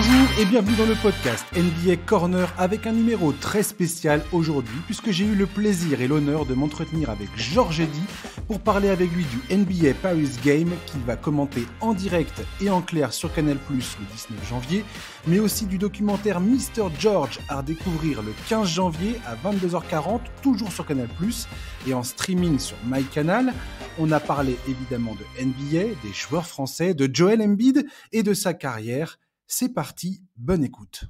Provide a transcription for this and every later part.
Bonjour et bienvenue dans le podcast NBA Corner avec un numéro très spécial aujourd'hui puisque j'ai eu le plaisir et l'honneur de m'entretenir avec Georges Eddy pour parler avec lui du NBA Paris Game qu'il va commenter en direct et en clair sur Canal+ le 19 janvier, mais aussi du documentaire Mr. George à découvrir le 15 janvier à 22h40 toujours sur Canal+ et en streaming sur MyCanal. On a parlé évidemment de NBA, des joueurs français, de Joel Embiid et de sa carrière. C'est parti, bonne écoute.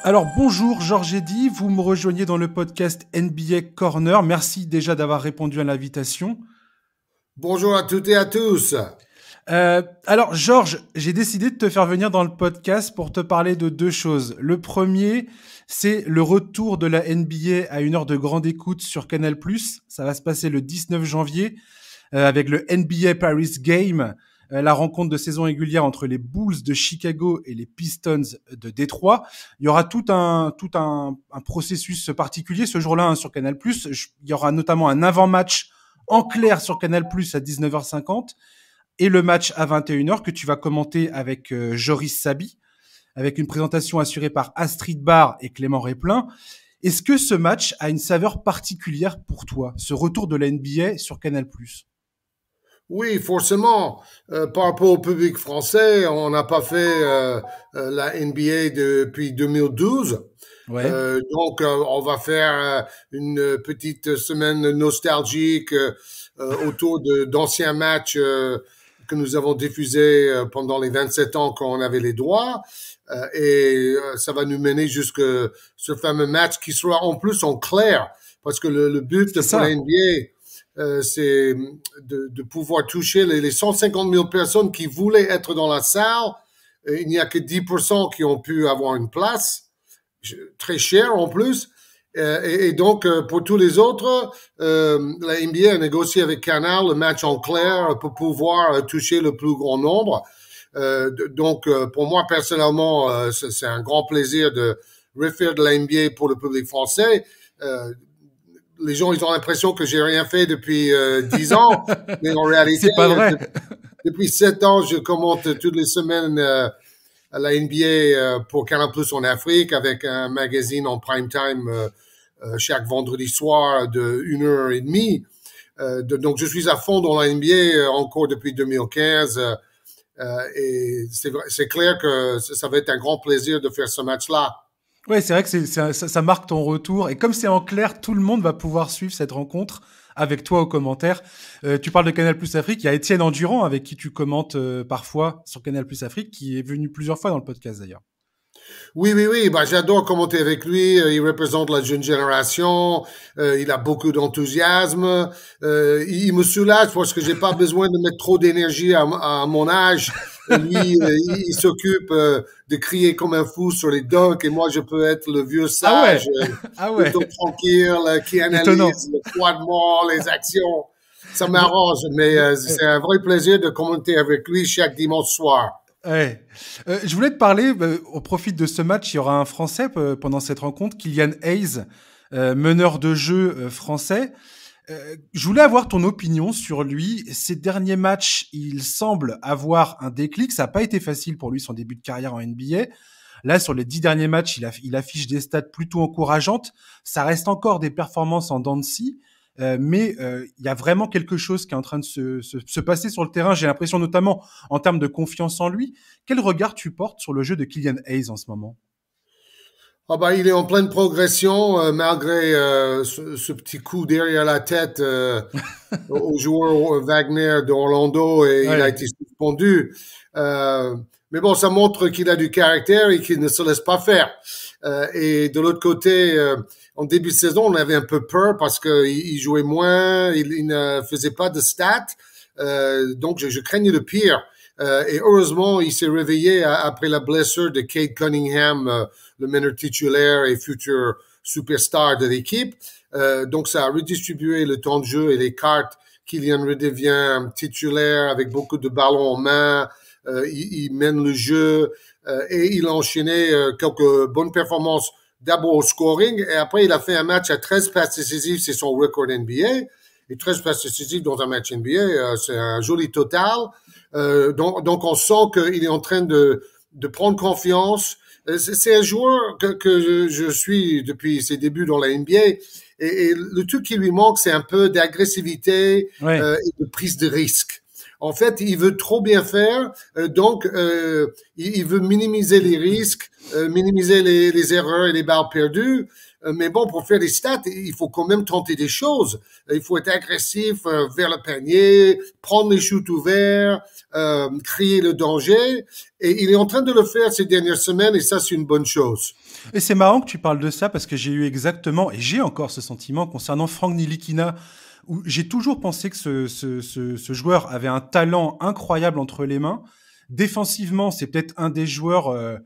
Alors bonjour Georges Eddy, vous me rejoignez dans le podcast NBA Corner. Merci déjà d'avoir répondu à l'invitation. Bonjour à toutes et à tous. Alors Georges, j'ai décidé de te faire venir dans le podcast pour te parler de deux choses. Le premier, c'est le retour de la NBA à une heure de grande écoute sur Canal+. Ça va se passer le 19 janvier avec le NBA Paris Game, la rencontre de saison régulière entre les Bulls de Chicago et les Pistons de Détroit. Il y aura tout un processus particulier ce jour-là sur Canal+. Il y aura notamment un avant-match en clair sur Canal+ à 19h50 et le match à 21h que tu vas commenter avec Joris Sabi, avec une présentation assurée par Astrid Barr et Clément Réplin. Est-ce que ce match a une saveur particulière pour toi, ce retour de la NBA sur Canal+? Oui, forcément. Par rapport au public français, on n'a pas fait la NBA depuis 2012. Ouais. Donc, on va faire une petite semaine nostalgique autour d'anciens matchs que nous avons diffusés pendant les 27 ans quand on avait les droits. Et ça va nous mener jusque ce fameux match qui sera en plus en clair. Parce que le but pour la NBA, c'est de pouvoir toucher les 150 000 personnes qui voulaient être dans la salle. Il n'y a que 10% qui ont pu avoir une place, très cher en plus. Et donc, pour tous les autres, la NBA a négocié avec Canal le match en clair pour pouvoir toucher le plus grand nombre. Donc, pour moi, personnellement, c'est un grand plaisir de refaire de la NBA pour le public français. Les gens, ils ont l'impression que j'ai rien fait depuis 10 ans, mais en réalité, c'est pas vrai. Depuis 7 ans, je commente toutes les semaines à la NBA pour Canal+ en Afrique avec un magazine en prime time chaque vendredi soir de 1h30. Donc, je suis à fond dans la NBA encore depuis 2015 et c'est clair que ça va être un grand plaisir de faire ce match-là. Ouais, c'est vrai que ça marque ton retour. Et comme c'est en clair, tout le monde va pouvoir suivre cette rencontre avec toi aux commentaires. Tu parles de Canal+ Afrique. Il y a Étienne Endurant avec qui tu commentes parfois sur Canal+ Afrique, qui est venu plusieurs fois dans le podcast d'ailleurs. Oui. Ben, j'adore commenter avec lui. Il représente la jeune génération. Il a beaucoup d'enthousiasme. Il me soulage parce que j'ai pas besoin de mettre trop d'énergie à mon âge. Lui, il s'occupe de crier comme un fou sur les dunks et moi, je peux être le vieux sage, plutôt tranquille, qui analyse froidement les actions. Ça m'arrange, mais c'est un vrai plaisir de commenter avec lui chaque dimanche soir. Ouais. Je voulais te parler, au profit de ce match, il y aura un Français pendant cette rencontre, Killian Hayes, meneur de jeu français. Je voulais avoir ton opinion sur lui. Ces derniers matchs, il semble avoir un déclic. Ça n'a pas été facile pour lui, son début de carrière en NBA. Là, sur les 10 derniers matchs, il affiche des stats plutôt encourageantes. Ça reste encore des performances en dents de scie. Mais il y a vraiment quelque chose qui est en train de se passer sur le terrain. J'ai l'impression notamment en termes de confiance en lui. Quel regard tu portes sur le jeu de Killian Hayes en ce moment? Il est en pleine progression malgré ce petit coup derrière la tête au joueur Wagner d'Orlando et il a été suspendu. Mais bon, ça montre qu'il a du caractère et qu'il ne se laisse pas faire. Et de l'autre côté, en début de saison, on avait un peu peur parce qu'il jouait moins, il ne faisait pas de stats. Donc, je craignais le pire. Et heureusement, il s'est réveillé après la blessure de Cade Cunningham, le meneur titulaire et futur superstar de l'équipe. Donc, ça a redistribué le temps de jeu et les cartes. Killian redevient titulaire avec beaucoup de ballons en main. Il mène le jeu et il a enchaîné quelques bonnes performances. D'abord au scoring et après, il a fait un match à 13 passes décisives. C'est son record NBA. est très spécifique dans un match NBA. C'est un joli total. Donc on sent qu'il est en train de prendre confiance. C'est un joueur que je suis depuis ses débuts dans la NBA. Et le truc qui lui manque, c'est un peu d'agressivité et de prise de risque. En fait, il veut trop bien faire, donc il veut minimiser les risques, minimiser les erreurs et les balles perdues. Mais bon, pour faire des stats, il faut quand même tenter des choses. Il faut être agressif vers le panier, prendre les shoots ouverts, créer le danger. Et il est en train de le faire ces dernières semaines, et ça, c'est une bonne chose. Et c'est marrant que tu parles de ça parce que j'ai eu exactement, et j'ai encore ce sentiment concernant Frank Ntilikina, où j'ai toujours pensé que ce joueur avait un talent incroyable entre les mains. Défensivement, c'est peut-être un des joueurs...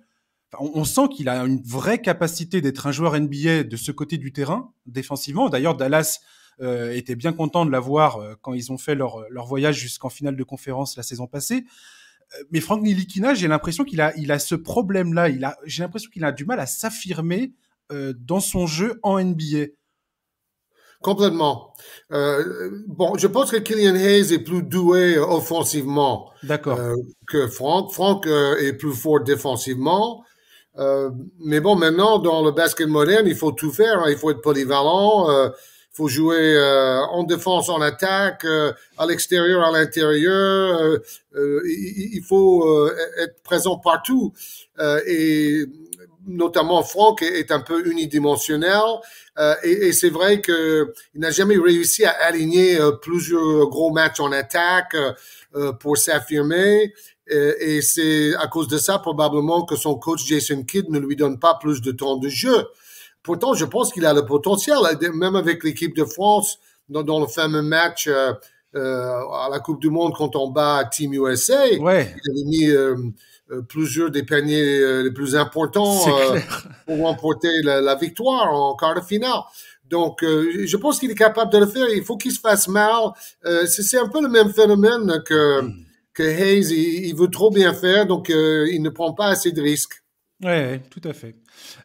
on sent qu'il a une vraie capacité d'être un joueur NBA de ce côté du terrain, défensivement. D'ailleurs, Dallas était bien content de l'avoir quand ils ont fait leur voyage jusqu'en finale de conférence la saison passée. Mais Frank Ntilikina, j'ai l'impression qu'il a ce problème-là. J'ai l'impression qu'il a du mal à s'affirmer dans son jeu en NBA. Complètement. Bon, je pense que Killian Hayes est plus doué offensivement que Frank. Frank est plus fort défensivement. Mais bon, maintenant, dans le basket moderne, il faut tout faire. Hein. Il faut être polyvalent. Il faut jouer en défense, en attaque, à l'extérieur, à l'intérieur. Il faut être présent partout. Et notamment, Frank est un peu unidimensionnel. Et c'est vrai qu'il n'a jamais réussi à aligner plusieurs gros matchs en attaque pour s'affirmer. Et c'est à cause de ça, probablement, que son coach Jason Kidd ne lui donne pas plus de temps de jeu. Pourtant, je pense qu'il a le potentiel, même avec l'équipe de France, dans le fameux match à la Coupe du Monde quand on bat Team USA. Ouais. Il avait mis plusieurs des paniers les plus importants pour remporter la victoire en quart de finale. Donc, je pense qu'il est capable de le faire. Il faut qu'il se fasse mal. C'est un peu le même phénomène que Hayes. Il veut trop bien faire, donc il ne prend pas assez de risques. Ouais, tout à fait.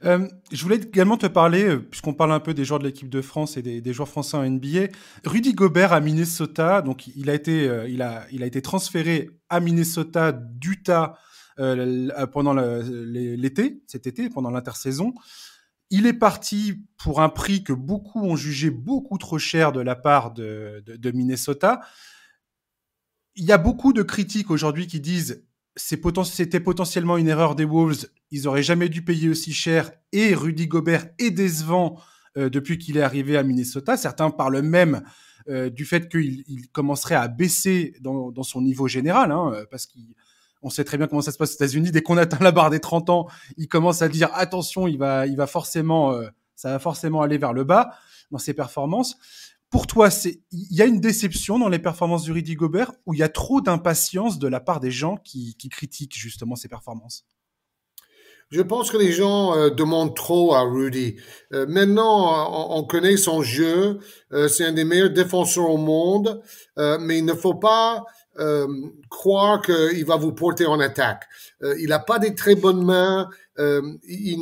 Je voulais également te parler, puisqu'on parle un peu des joueurs de l'équipe de France et des joueurs français en NBA, Rudy Gobert à Minnesota. Donc, il a été transféré à Minnesota d'Utah pendant cet été, pendant l'intersaison. Il est parti pour un prix que beaucoup ont jugé beaucoup trop cher de la part de Minnesota. Il y a beaucoup de critiques aujourd'hui qui disent c'était potentiellement une erreur des Wolves. Ils auraient jamais dû payer aussi cher. Et Rudy Gobert est décevant depuis qu'il est arrivé à Minnesota. Certains parlent même du fait qu'il commencerait à baisser dans son niveau général, hein, parce qu'on sait très bien comment ça se passe aux États-Unis. Dès qu'on atteint la barre des 30 ans, il commence à dire attention, ça va forcément aller vers le bas dans ses performances. Pour toi, il y a une déception dans les performances du Rudy Gobert ou il y a trop d'impatience de la part des gens qui critiquent justement ses performances? Je pense que les gens demandent trop à Rudy. Maintenant, on connaît son jeu. C'est un des meilleurs défenseurs au monde, mais il ne faut pas croire qu'il va vous porter en attaque. Il n'a pas des très bonnes mains. Il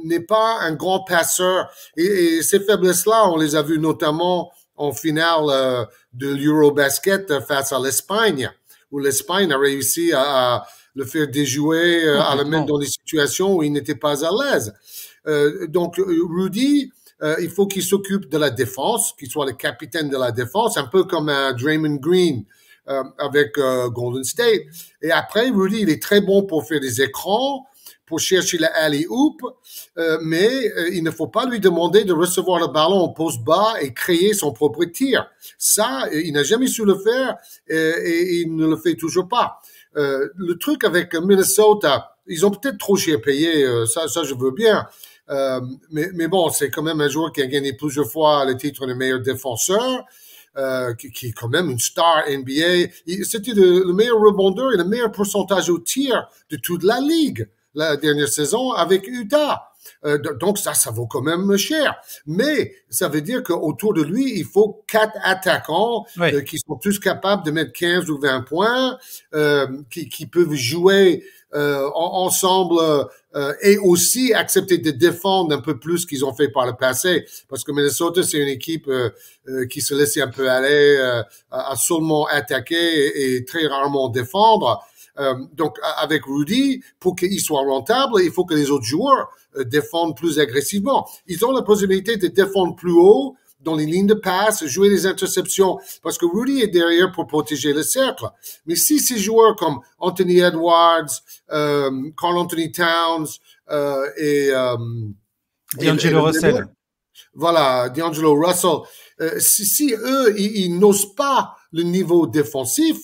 n'est pas un grand passeur. Et ces faiblesses-là, on les a vues notamment en finale de l'Eurobasket face à l'Espagne, où l'Espagne a réussi à le faire déjouer, à le mettre dans des situations où il n'était pas à l'aise. Donc, Rudy, il faut qu'il s'occupe de la défense, qu'il soit le capitaine de la défense, un peu comme Draymond Green avec Golden State. Et après, Rudy, il est très bon pour faire des écrans, pour chercher la alley-oop, mais il ne faut pas lui demander de recevoir le ballon au poste bas et créer son propre tir. Ça, il n'a jamais su le faire et il ne le fait toujours pas. Le truc avec Minnesota, ils ont peut-être trop cher payé, ça je veux bien. Mais bon, c'est quand même un joueur qui a gagné plusieurs fois le titre de meilleur défenseur, qui est quand même une star NBA. C'était le meilleur rebondeur et le meilleur pourcentage au tir de toute la ligue la dernière saison avec Utah. Donc ça vaut quand même cher. Mais ça veut dire qu'autour de lui, il faut 4 attaquants qui sont tous capables de mettre 15 ou 20 points, qui peuvent jouer ensemble et aussi accepter de défendre un peu plus qu'ils ont fait par le passé. Parce que Minnesota, c'est une équipe qui se laisse un peu aller à seulement attaquer et très rarement défendre. Donc, avec Rudy, pour qu'il soit rentable, il faut que les autres joueurs défendent plus agressivement. Ils ont la possibilité de défendre plus haut dans les lignes de passe, jouer les interceptions, parce que Rudy est derrière pour protéger le cercle. Mais si ces joueurs comme Anthony Edwards, Karl Anthony Towns et D'Angelo Russell. Voilà, D'Angelo Russell. Si eux, ils n'osent pas le niveau défensif,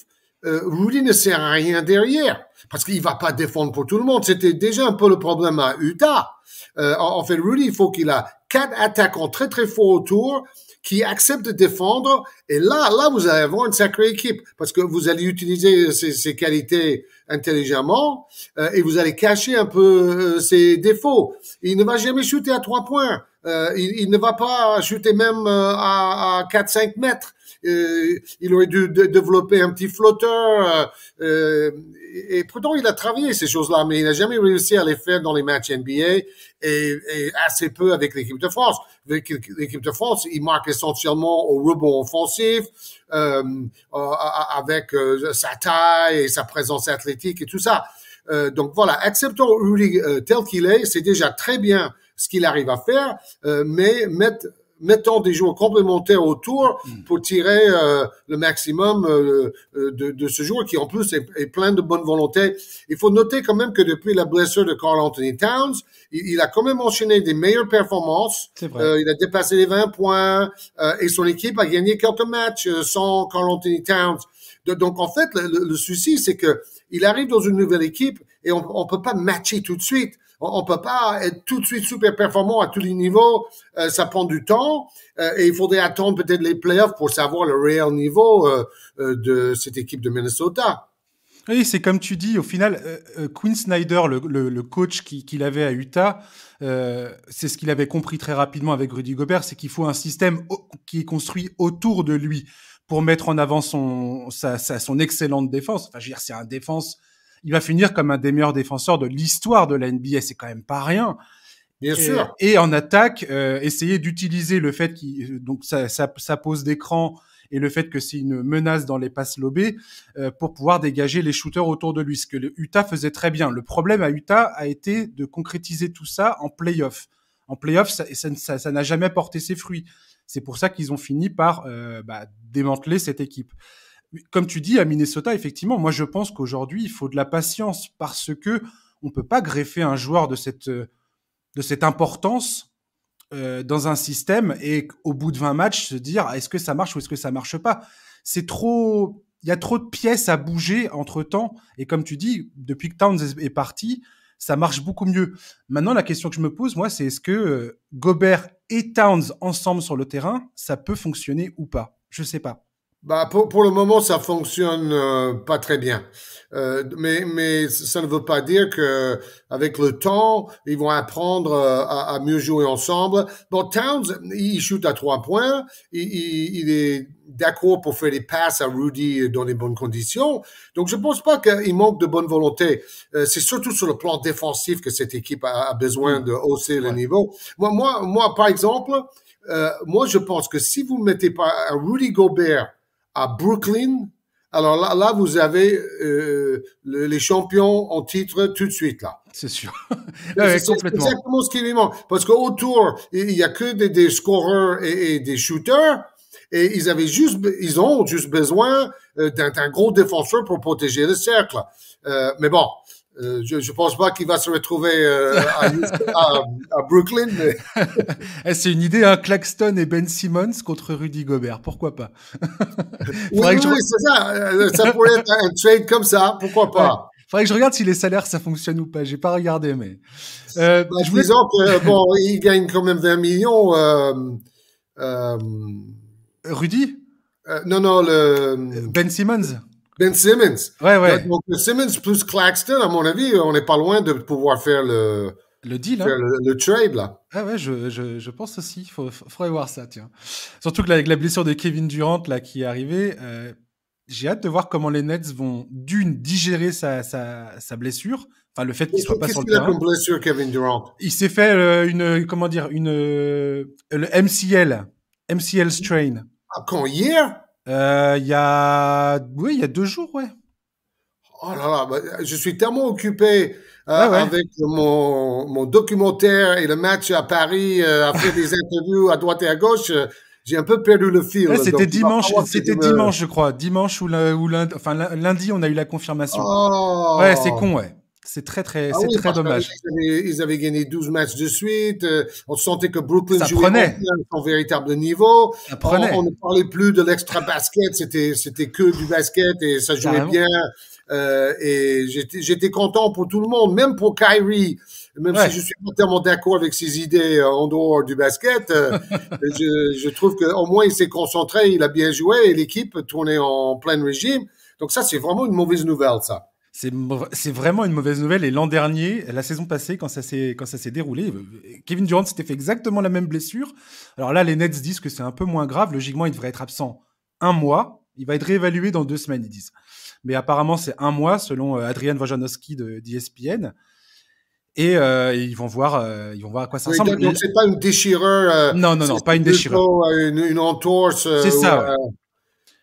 Rudy ne sert à rien derrière, parce qu'il va pas défendre pour tout le monde. C'était déjà un peu le problème à Utah. En fait, Rudy, il faut qu'il a 4 attaquants très très forts autour qui acceptent de défendre. Et là, vous allez avoir une sacrée équipe, parce que vous allez utiliser ses qualités intelligemment et vous allez cacher un peu ses défauts. Il ne va jamais shooter à 3 points. Il ne va pas shooter même à 4-5 mètres. Il aurait dû développer un petit flotteur. Et pourtant, il a travaillé ces choses-là, mais il n'a jamais réussi à les faire dans les matchs NBA et assez peu avec l'équipe de France. Avec l'équipe de France, il marque essentiellement au rebond offensif, avec sa taille et sa présence athlétique et tout ça. Donc voilà, acceptons Rudy tel qu'il est, c'est déjà très bien ce qu'il arrive à faire, mais mettons des joueurs complémentaires autour pour tirer le maximum de ce joueur qui en plus est plein de bonne volonté. Il faut noter quand même que depuis la blessure de Karl Anthony Towns, il a quand même enchaîné des meilleures performances. C'est vrai. Il a dépassé les 20 points et son équipe a gagné quelques matchs sans Karl Anthony Towns. Donc en fait, le souci, c'est que il arrive dans une nouvelle équipe et on peut pas matcher tout de suite. On peut pas être tout de suite super performant à tous les niveaux. Ça prend du temps et il faudrait attendre peut-être les playoffs pour savoir le réel niveau de cette équipe de Minnesota. Oui, c'est comme tu dis, au final, Quinn Snyder, le coach qu'il avait à Utah, c'est ce qu'il avait compris très rapidement avec Rudy Gobert, c'est qu'il faut un système qui est construit autour de lui pour mettre en avant son excellente défense. Enfin, je veux dire, c'est un défense, il va finir comme un des meilleurs défenseurs de l'histoire de la NBA, c'est quand même pas rien. Bien sûr. Et en attaque, essayer d'utiliser le fait donc sa pose d'écran et le fait que c'est une menace dans les passes lobées pour pouvoir dégager les shooters autour de lui, ce que le Utah faisait très bien. Le problème à Utah a été de concrétiser tout ça en play-off. En play-off, ça n'a jamais porté ses fruits. C'est pour ça qu'ils ont fini par démanteler cette équipe. Comme tu dis, à Minnesota, effectivement, moi je pense qu'aujourd'hui, il faut de la patience parce que on peut pas greffer un joueur de cette importance dans un système et au bout de 20 matchs se dire est-ce que ça marche ou est-ce que ça marche pas. Il y a trop de pièces à bouger entre temps et comme tu dis, depuis que Towns est parti, ça marche beaucoup mieux. Maintenant, la question que je me pose, moi, c'est est-ce que Gobert et Towns ensemble sur le terrain, ça peut fonctionner ou pas? Je sais pas. Bah pour le moment ça fonctionne pas très bien, mais ça ne veut pas dire que avec le temps ils vont apprendre à mieux jouer ensemble. Bon, Towns il shoot à 3 points, il est d'accord pour faire des passes à Rudy dans les bonnes conditions. Donc je pense pas qu'il manque de bonne volonté. C'est surtout sur le plan défensif que cette équipe a besoin de hausser le niveau. Moi par exemple, moi je pense que si vous mettez pas un Rudy Gobert à Brooklyn, alors là vous avez les champions en titre tout de suite là. C'est sûr. C'est exactement ce qui lui manque. Parce qu'autour, il y a que des scoreurs et des shooters. Et ils ont juste besoin d'un gros défenseur pour protéger le cercle. Mais bon, je pense pas qu'il va se retrouver à Brooklyn. Mais... C'est une idée, hein, Claxton et Ben Simmons contre Rudy Gobert. Pourquoi pas? Oui, c'est ça. Ça pourrait être un trade comme ça. Pourquoi pas? Ouais. Faudrait que je regarde si les salaires ça fonctionne ou pas. J'ai pas regardé, mais. Disons que bon, il gagne quand même 20 millions. Rudy? Non, Ben Simmons. Ben Simmons. Ouais. Donc, Simmons plus Claxton, à mon avis, on n'est pas loin de pouvoir faire Le deal, faire hein? le trade, là. Ah ouais, je pense aussi. Faudrait voir ça, tiens. Surtout que là, avec la blessure de Kevin Durant là qui est arrivée, j'ai hâte de voir comment les Nets vont d'une digérer sa blessure, enfin le fait qu'il soit pas Qu'est-ce sur le qu'il a terrain. comme blessure, Kevin Durant? Il s'est fait une comment dire le MCL strain. Ah, quand hier? Il y a oui il y a 2 jours ouais. Oh là là, bah, je suis tellement occupé Ouais ouais. avec mon documentaire et le match à Paris, à faire des interviews à droite et à gauche, j'ai un peu perdu le fil. Ouais, Donc, il va falloir que je c'était me... dimanche je crois, dimanche ou lundi, enfin lundi on a eu la confirmation. Ouais c'est Oh! con ouais. Ah C'est oui, très parce dommage. ils avaient gagné 12 matchs de suite. On sentait que Brooklyn Ça jouait enfin prenait, à son véritable niveau. ça On prenait ne parlait plus de l'extra basket. C'était que du basket et ça jouait carrément. bien. Et j'étais content pour tout le monde, même pour Kyrie. Même si Ouais. je suis pas tellement d'accord avec ses idées en dehors du basket, je trouve qu'au moins il s'est concentré, il a bien joué et l'équipe tournait en plein régime. Donc ça, c'est vraiment une mauvaise nouvelle, ça. C'est vraiment une mauvaise nouvelle. Et l'an dernier, la saison passée, quand ça s'est déroulé, Kevin Durant s'était fait exactement la même blessure. Alors là, les Nets disent que c'est un peu moins grave. Logiquement, il devrait être absent 1 mois. Il va être réévalué dans 2 semaines, ils disent. Mais apparemment, c'est 1 mois, selon Adrian Wojnarowski d'ESPN. Et ils vont voir à quoi ça Oui, ressemble. donc c'est pas une déchirure, Non, non, non, pas c'est une déchirure. plutôt une entorse. C'est ça, ouais.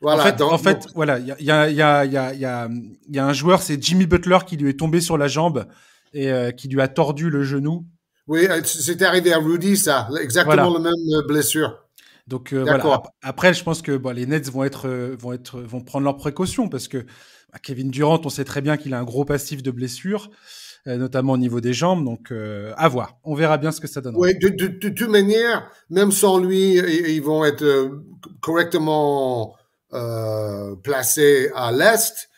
Voilà. En Donc, fait, voilà, il y a un joueur, c'est Jimmy Butler, qui lui est tombé sur la jambe et qui lui a tordu le genou. oui, c'est arrivé à Rudy, ça, exactement Voilà. la même blessure. Donc voilà. D'accord. Après, je pense que bon, les Nets vont prendre leurs précautions parce que Kevin Durant, on sait très bien qu'il a un gros passif de blessures, notamment au niveau des jambes. Donc à voir. On verra bien ce que ça donnera. Oui, de toute manière, même sans lui, ils vont être correctement placés à l'Est.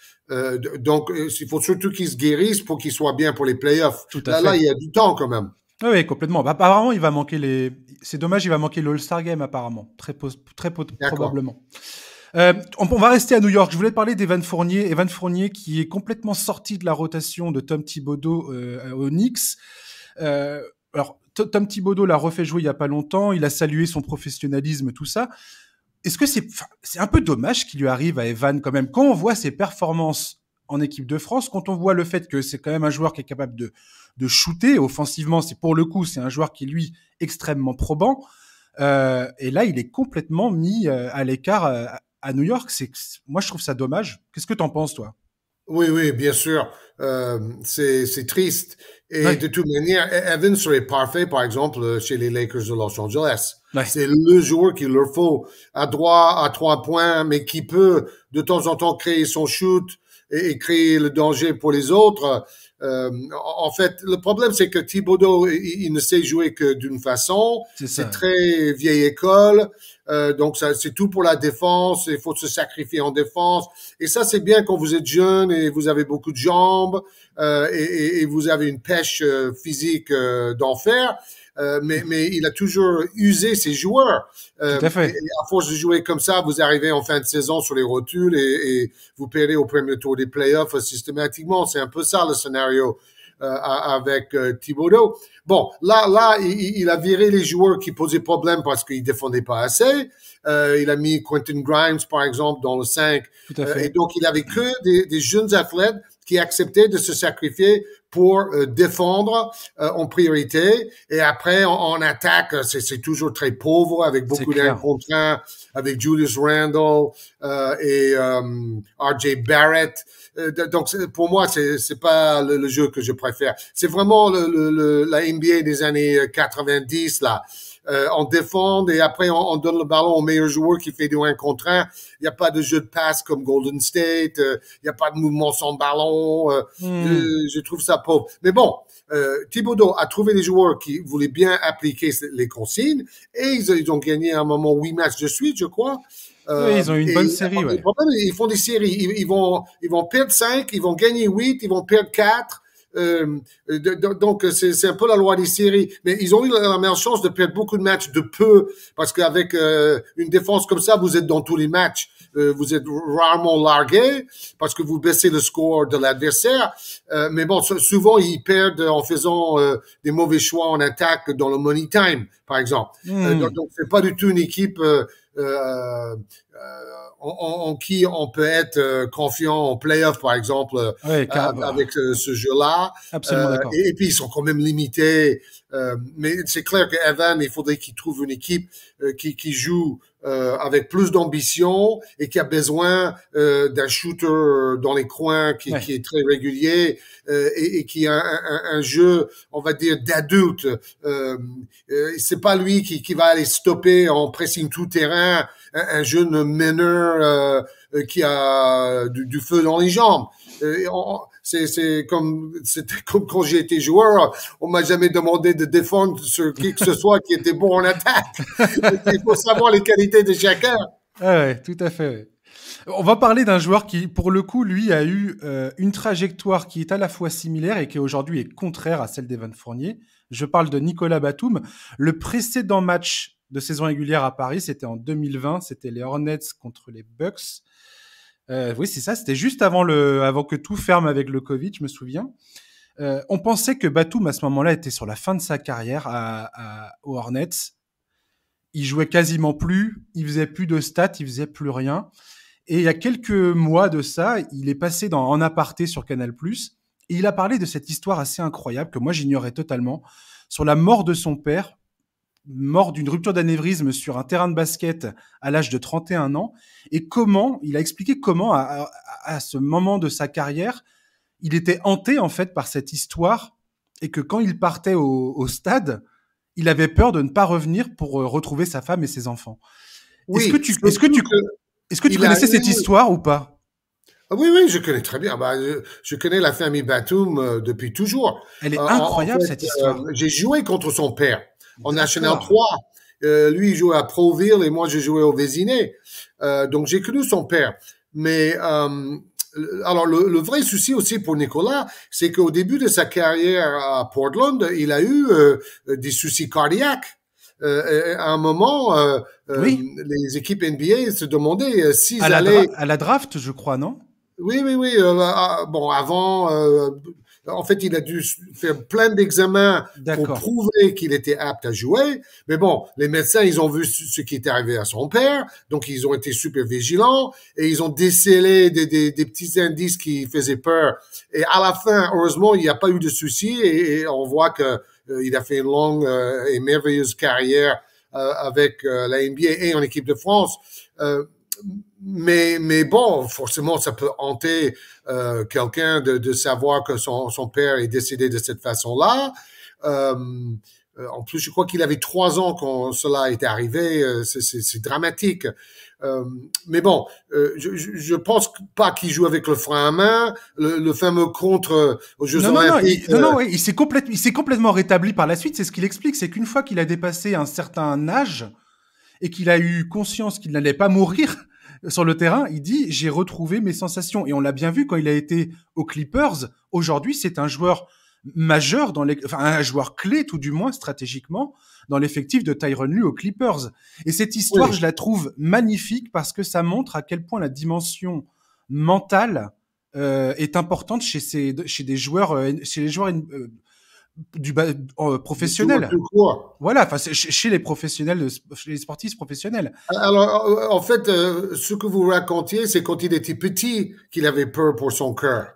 Donc, il faut surtout qu'ils se guérissent pour qu'ils soient bien pour les playoffs. Tout à Là, fait. il y a du temps quand même. Oui, oui, complètement. Bah, apparemment, il va manquer les. C'est dommage, il va manquer le All-Star Game apparemment, D'accord. probablement. On va rester à New York. Je voulais te parler d'Evan Fournier. Evan Fournier qui est complètement sorti de la rotation de Tom Thibodeau aux Knicks. Alors, Tom Thibodeau l'a refait jouer il y a pas longtemps. Il a salué son professionnalisme, tout ça. Est-ce que c'est un peu dommage qu'il lui arrive à Evan quand même quand on voit ses performances en équipe de France, quand on voit le fait que c'est quand même un joueur qui est capable de shooter offensivement, c'est pour le coup, c'est un joueur qui lui extrêmement probant. Et là, il est complètement mis à l'écart à New York. Moi, je trouve ça dommage. Qu'est-ce que t'en penses, toi? Oui, oui, bien sûr. C'est triste. Et Ouais, de toute manière, Evans serait parfait, par exemple, chez les Lakers de Los Angeles. ouais, C'est le joueur qu'il leur faut, à droit, à 3 points, mais qui peut de temps en temps créer son shoot et créer le danger pour les autres. En fait, le problème, c'est que Thibodeau, il ne sait jouer que d'une façon. c'est C'est ça. très vieille école. Donc, ça, c'est tout pour la défense. Il faut se sacrifier en défense. Et ça, c'est bien quand vous êtes jeune et vous avez beaucoup de jambes et vous avez une pêche physique d'enfer. Mais il a toujours usé ses joueurs. Tout à Et fait. à force de jouer comme ça, vous arrivez en fin de saison sur les rotules et vous perdez au premier tour des playoffs systématiquement. C'est un peu ça le scénario avec Thibodeau. Bon, là, il a viré les joueurs qui posaient problème parce qu'ils défendaient pas assez. Il a mis Quentin Grimes, par exemple, dans le 5. Tout à Et fait. donc, il avait que des jeunes athlètes qui acceptaient de se sacrifier pour défendre en priorité. Et après, en attaque, c'est toujours très pauvre, avec C'est beaucoup d'un clair. contre un, avec Julius Randle et R.J. Barrett. Donc, pour moi, c'est pas le jeu que je préfère. C'est vraiment la NBA des années 90, là. On défend et après on donne le ballon au meilleur joueur qui fait du 1 contre 1. Il n'y a pas de jeu de passe comme Golden State. Il n'y a pas de mouvement sans ballon. Hmm. Je trouve ça pauvre. Mais bon, Thibodeau a trouvé des joueurs qui voulaient bien appliquer les consignes et ils ont gagné à un moment 8 matchs de suite, je crois. Oui, ils ont eu une Et bonne série, le ouais. problème, ils font des séries. Ils vont perdre 5, ils vont gagner 8, ils vont perdre 4. Donc, c'est un peu la loi des séries. Mais ils ont eu la meilleure chance de perdre beaucoup de matchs de peu, parce qu'avec une défense comme ça, vous êtes dans tous les matchs. Vous êtes rarement largué parce que vous baissez le score de l'adversaire. Mais bon, souvent, ils perdent en faisant des mauvais choix en attaque dans le money time, par exemple. Donc, c'est pas du tout une équipe en qui on peut être confiant en playoff, par exemple, avec ce jeu-là. Absolument d'accord. Et puis, ils sont quand même limités. Mais c'est clair qu'Evan, il faudrait qu'il trouve une équipe qui joue avec plus d'ambition et qui a besoin d'un shooter dans les coins qui est très régulier et qui a un jeu, on va dire, d'adulte. C'est pas lui qui va aller stopper en pressing tout terrain un jeune meneur qui a du feu dans les jambes. C'était comme quand j'ai été joueur, on m'a jamais demandé de défendre sur qui que ce soit qui était bon en attaque. Il faut savoir les qualités de chacun. Ouais, tout à fait. Ouais. On va parler d'un joueur qui, pour le coup, lui, a eu une trajectoire qui est à la fois similaire et qui aujourd'hui est contraire à celle d'Evan Fournier. Je parle de Nicolas Batum. Le précédent match de saison régulière à Paris, c'était en 2020, c'était les Hornets contre les Bucks. Oui, c'est ça, c'était juste avant que tout ferme avec le Covid, je me souviens. On pensait que Batum, à ce moment-là, était sur la fin de sa carrière aux Hornets. Il jouait quasiment plus, il faisait plus de stats, il faisait plus rien. Et il y a quelques mois de ça, il est passé en aparté sur Canal+, et il a parlé de cette histoire assez incroyable que moi j'ignorais totalement, sur la mort de son père, mort d'une rupture d'anévrisme sur un terrain de basket à l'âge de 31 ans, et il a expliqué comment, à ce moment de sa carrière, il était hanté en fait par cette histoire, et que quand il partait au stade, il avait peur de ne pas revenir pour retrouver sa femme et ses enfants. Oui, est-ce que tu connaissais cette histoire ou pas? Oui, oui, je connais très bien. Je connais la famille Batum depuis toujours. Elle est incroyable, cette histoire. J'ai joué contre son père en National 3. Lui, il jouait à Proville et moi, je jouais au Vésiné. Donc, j'ai connu son père. Mais alors, le vrai souci aussi pour Nicolas, c'est qu'au début de sa carrière à Portland, il a eu des soucis cardiaques. À un moment, oui. les équipes NBA se demandaient s'ils allaient... À la draft, je crois, non? Oui. Bon, avant, en fait, il a dû faire plein d'examens pour prouver qu'il était apte à jouer. Mais bon, les médecins, ils ont vu ce qui était arrivé à son père, donc ils ont été super vigilants et ils ont décelé des petits indices qui faisaient peur. Et à la fin, heureusement, il n'y a pas eu de soucis et on voit que il a fait une longue et merveilleuse carrière avec la NBA et en équipe de France. Mais bon, forcément, ça peut hanter quelqu'un de savoir que son père est décédé de cette façon-là. En plus, je crois qu'il avait 3 ans quand cela est arrivé. C'est dramatique. Mais bon, je pense pas qu'il joue avec le frein à main. Le fameux contre aux Jeux Olympiques. Il s'est complètement rétabli par la suite. C'est ce qu'il explique, c'est qu'une fois qu'il a dépassé un certain âge et qu'il a eu conscience qu'il n'allait pas mourir sur le terrain, il dit « j'ai retrouvé mes sensations ». Et on l'a bien vu quand il a été aux Clippers. Aujourd'hui, c'est un joueur majeur, un joueur clé tout du moins stratégiquement dans l'effectif de Tyronn Lue aux Clippers. Et cette histoire, je la trouve magnifique parce que ça montre à quel point la dimension mentale est importante chez les joueurs professionnels. Voilà, enfin chez les professionnels, chez les sportifs professionnels. Alors, en fait, ce que vous racontiez, c'est quand il était petit qu'il avait peur pour son cœur.